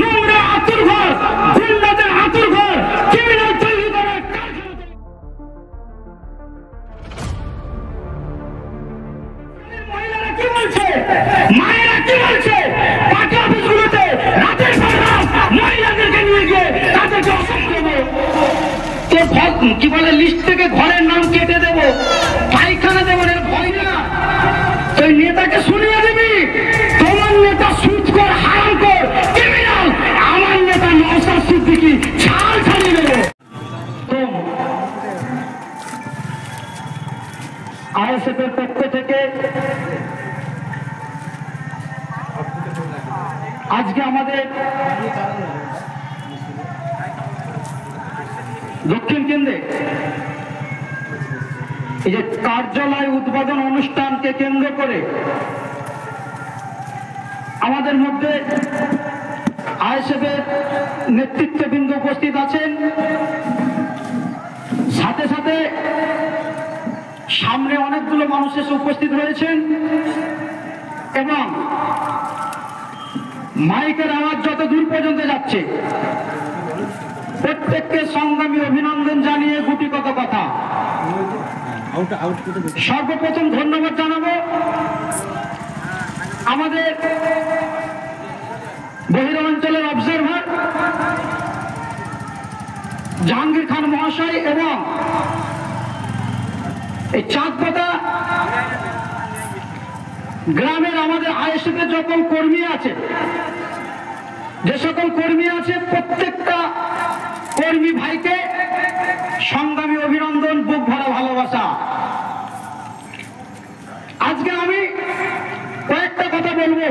নোংরা আতুর ঘর, গুন্ডাদের আতুর ঘর, ক্রিমিনাল তৈরি করার মহিলারা কি বলছে, মায়েরা কি বলছে, পার্টি অফিসগুলোতে রাতের পর রাত মহিলাদেরকে নিয়ে গিয়ে তাদেরকে অসম্ভব কি বলে লিস্ট থেকে ঘরের নাম কেটে দেবো, পায়খানা দেবো, এর ভয় না। তুই নেতাকে শুনিয়ে দিবি, তোমার নেতা সুদখোর, হারামখোর, ক্রিমিনাল, আমার নেতা নওশাদ সিদ্দিকী ছাল ছাড়িয়ে দেবো। আইএসএফ এর পক্ষ থেকে আজকে আমাদের দক্ষিণ কেন্দ্রে এই যে কার্যালয় উদ্বোধন অনুষ্ঠানকে কেন্দ্র করে আমাদের মধ্যে আইএসএফ এর নেতৃত্ববৃন্দ উপস্থিত আছেন, সাথে সাথে সামনে অনেকগুলো মানুষ এসে উপস্থিত হয়েছেন এবং মাইকের আওয়াজ যত দূর পর্যন্ত যাচ্ছে প্রত্যেককে সংগ্রামী অভিনন্দন জানিয়ে গুটিগত কথা। সর্বপ্রথম ধন্যবাদ জানাবো আমাদের বহিরাঞ্চলের অবজারভার জাহাঙ্গীর খান মহাশয় এবং এই চাঁদপাতা গ্রামের আমাদের আইএসএফ এর যখন কর্মী আছে, যে সকল কর্মী আছে প্রত্যেকটা কর্মী ভাইকে সংগ্রামী অভিনন্দন, বুক ভরা ভালোবাসা। আজকে আমি কয়েকটা কথা বলবো,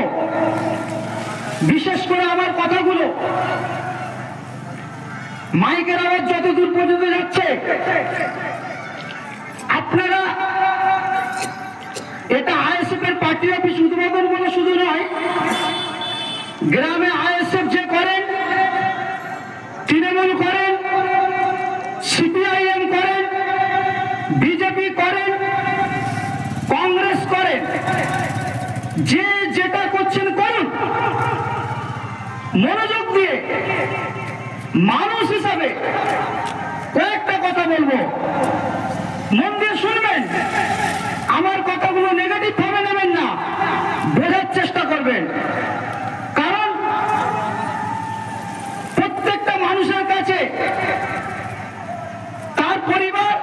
বিশেষ করে আমার কথাগুলো মাইকের আওয়াজ যত দূর পর্যন্ত যাচ্ছে আপনারা এটা আইএসএফ এর পার্টি অফিস উদ্বোধন বলে শুধু নয়, গ্রামে আইএসএফ যে করেন, তৃণমূল করেন, সিপিআইএম করেন, বিজেপি করেন, কংগ্রেস করেন, যে যেটা করছেন করুন, মনোযোগ দিয়ে মানুষ হিসাবে কয়েকটা কথা বলবো, মন দিয়ে শুনবেন। আমার কথাগুলো নেগেটিভ ভাবে নেবেন না, বোঝার চেষ্টা করবেন। কারণ প্রত্যেকটা মানুষের কাছে তার পরিবার,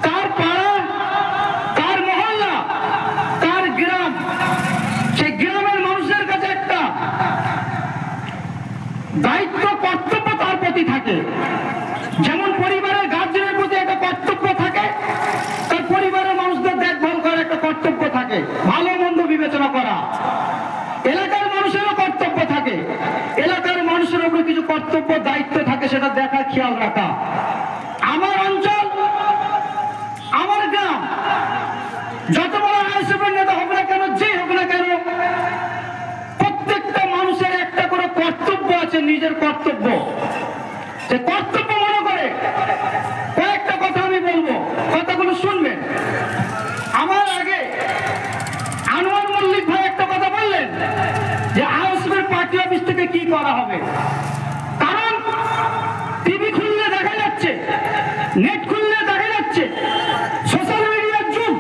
তার পাড়া, তার মহল্লা, তার গ্রাম, সেই গ্রামের মানুষের কাছে একটা দায়িত্ব, কর্তব্য তার প্রতি থাকে। যেমন পরিবারের গার্জেনের প্রতি একটা কর্তব্য থাকে, তার পরিবারের মানুষদের দেখভাল করার একটা কর্তব্য থাকে, ভালো মন্দ বিবেচনা করা। এলাকার মানুষেরও কর্তব্য থাকে, এলাকার মানুষের উপরে কিছু কর্তব্য, দায়িত্ব থাকে, সেটা দেখা, খেয়াল রাখা। আমার অঞ্চল, আমার গ্রাম, যত বড় আইএসএফ এর নেতা হোক না কেন, যে হোক না কেন, প্রত্যেকটা মানুষের একটা করে কর্তব্য আছে, নিজের কর্তব্য। সে কর্তব্য মনে করে কয়েকটা কথা আমি বলবো, কথাগুলো শুনবেন। আমার আগে আনোয়ার মল্লিক ভাই একটা কথা বললেন যে আইএসএফ এর পার্টি অফিস থেকে কি করা হবে। কারণ টিভি খুললে দেখা যাচ্ছে, নেট খুললে দেখা যাচ্ছে, সোশ্যাল মিডিয়ার যুগ,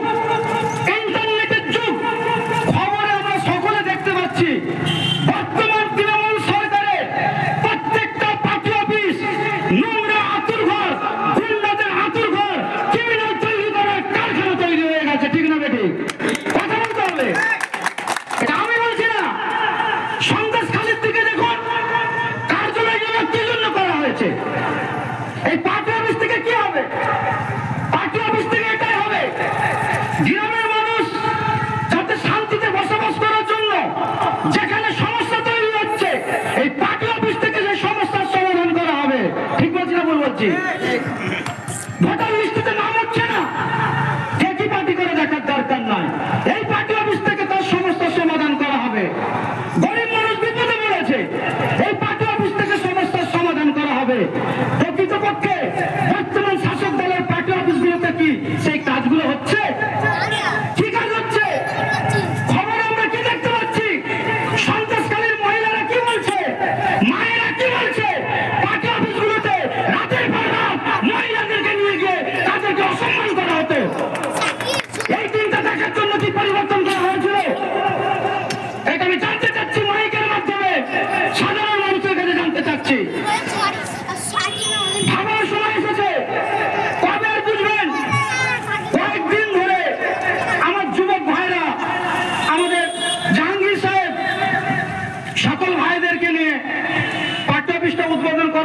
ইন্টারনেটের যুগ, খবরে আমরা সকলে দেখতে পাচ্ছি বর্তমান তৃণমূল সরকারের প্রত্যেকটা পার্টি অফিস নোংরা আতুর ঘর, গুন্ডাদের আতুর ঘর, ক্রিমিনাল তৈরি করার কারখানা তৈরি হয়ে গেছে। ঠিক না বেটি? কথা বলতে হবে, এটা আমি বলছি না। সন্দেশখালীর দিকে দেখুন কার্যালয়গুলো কি জন্য করা হয়েছে। এই পার্টি অফিস থেকে কি হবে? পার্টি অফিস থেকে এটাই হবে, গ্রামের মানুষ যাতে শান্তিতে বসবাস করার জন্য, যেখানে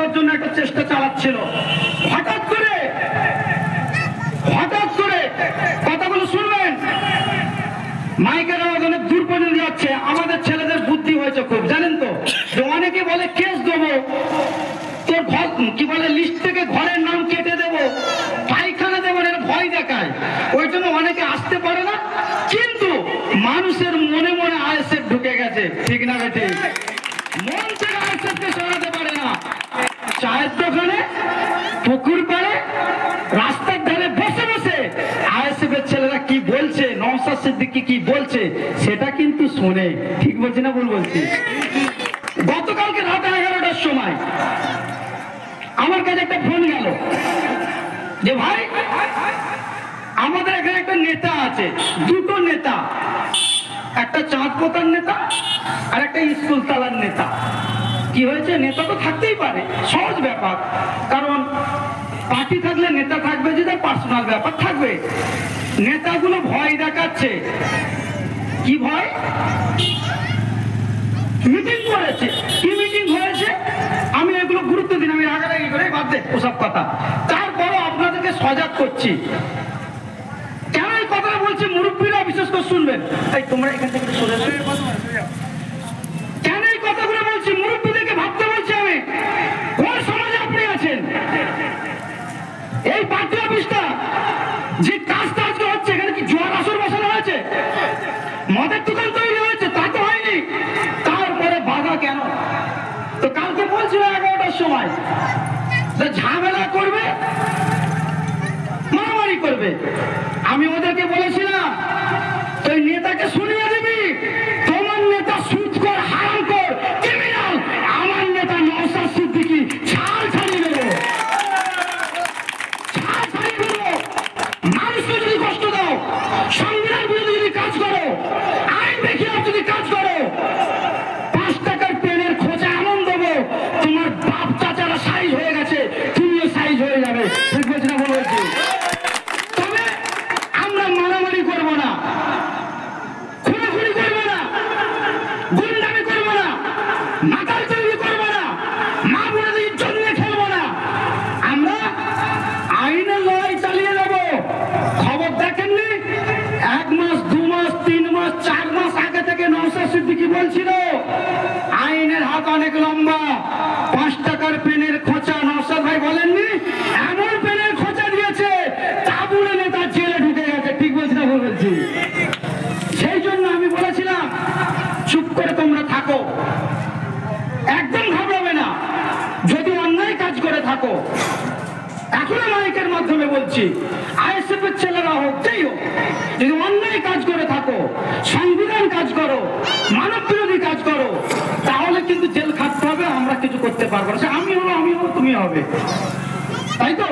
দেওয়ার জন্য একটা চেষ্টা চালাচ্ছিল। হঠাৎ করে কথাগুলো শুনবেন, মাইকের আওয়াজ অনেক দূর পর্যন্ত যাচ্ছে। আমাদের ছেলেদের বুদ্ধি হয়েছে খুব, জানেন তো, যে অনেকে বলে কেস দেবো, তোর ঘর কি বলে লিস্ট থেকে ঘরের নাম কেটে দেবো, পায়খানা দেবো, এর ভয় দেখায়। ওই জন্য অনেকে আসতে পারে না। কিন্তু মানুষের মনে মনে আইএসএফ ঢুকে গেছে, ঠিক না বেঠে? মন থেকে আইএসএফকে সরাতে পারে না। চায়ের দোকানে, পুকুর পাড়ে, রাস্তার ধারে বসে বসে আইএসএফ এর ছেলেরা কি বলছে, নওশাদ সিদ্দিকী কি বলছে সেটা কিন্তু শোনে। ঠিক বলছি না ভুল বলছি? গতকালকে রাত 11টার সময় আমার কাছে একটা ফোন গেল যে ভাই আমাদের এখানে একটা নেতা আছে, দুটো নেতা, একটা চাঁদ পোতার নেতা আর একটা স্কুল তালার নেতা। কি হয়েছে? নেতা তো থাকতেই পারে, সহজ ব্যাপার, কারণ পার্টি থাকলে নেতা থাকবে, যে তার পার্সোনাল ব্যাপার থাকবে। নেতাগুলো ভয় দেখাচ্ছে। কি ভয়? মিটিং করেছে। কি মিটিং হয়েছে আমি এগুলো গুরুত্ব দিন, আমি রাগারাগি করে বাদ দে ওসব কথা। তারপরও আপনাদেরকে সজাগ করছি। কেন এই কথাটা বলছি? মুরব্বীরা বিশেষ করে শুনবেন। তাই তোমরা এখান থেকে সরে যাবে। কেন এই কথাগুলো বলছি? মুরব্বীদেরকে ভাবতে বলছি আমি। কোন সমাজে আপনি আছেন? এই পার্টি অফিসটা যে কাজটা আজকে হচ্ছে, এখানে কি জোয়ার আসর বসানো হয়েছে? মদের দোকান তৈরি হয়েছে? তা তো হয়নি। তারপরে বাধা কেন? তো কালকে বলছিল 11টার সময় ঝামেলা করবে, মারামারি করবে। আমি ওদেরকে বলেছিলাম তুই নেতাকে শুনিয়ে দিবি, তোমার নেতা সুদখোর, হারামখোর, ক্রিমিনাল, আমার নেতা নওশাদ সিদ্দিকী ছাল ছাড়িয়ে দেবো, ছাল ছাড়িয়ে দেবো। মানুষকে যদি কষ্ট দাও, সংবিধান বিরোধী যদি কাজ করো, আইন দেখিয়ে যদি কাজ করো, 5 টাকার পেনের খোঁজা এমন দেবো তোমার বাপ চাচারা সাইজ হয়ে গেছে, তুমিও সাইজ হয়ে যাবে। ঠিক বলছি না বলছি? তবে আমরা মারামারি করবো না, খুনাখুনি করবো না, গুন্ডামি করবো না, মাতাল তৈরি করবো না, মা বোনদের ইজ্জত নিয়ে খেলবো না। আমরা আইনের লড়াই চালিয়ে যাবো। খবর দেখেননি? 1 মাস, 2 মাস, 3 মাস, 4 মাস আগে থেকে নওশাদ সিদ্দিকী বলছিল আইনের হাত অনেক লম্বা, 5 টাকার পেনের খোঁচা। নওশাদ ভাই বলেননি? এমন পেনের খোঁচা দিয়েছে তাবুলে নেতা জেলে ঢুকে গেছে। ঠিক বলছি না ভুল বলছি? সেই জন্য আমি বলেছিলাম চুপ করে তোমরা থাকো, একদম ঘাবড়াবে না। যদি অন্যায় কাজ করে থাকো, এখনো মাইকের মাধ্যমে বলছি, আইএসএফ এর ছেলেরা হোক, যেই হোক, যদি অন্যায় কাজ করে থাকো, সংবিধান কাজ করো, মানব বিরোধী কাজ করো, তাহলে কিন্তু জেল খাটতে হবে। আমরা কিছু করতে পারবো না। আমি হবো, তুমি হবে, তাই তো?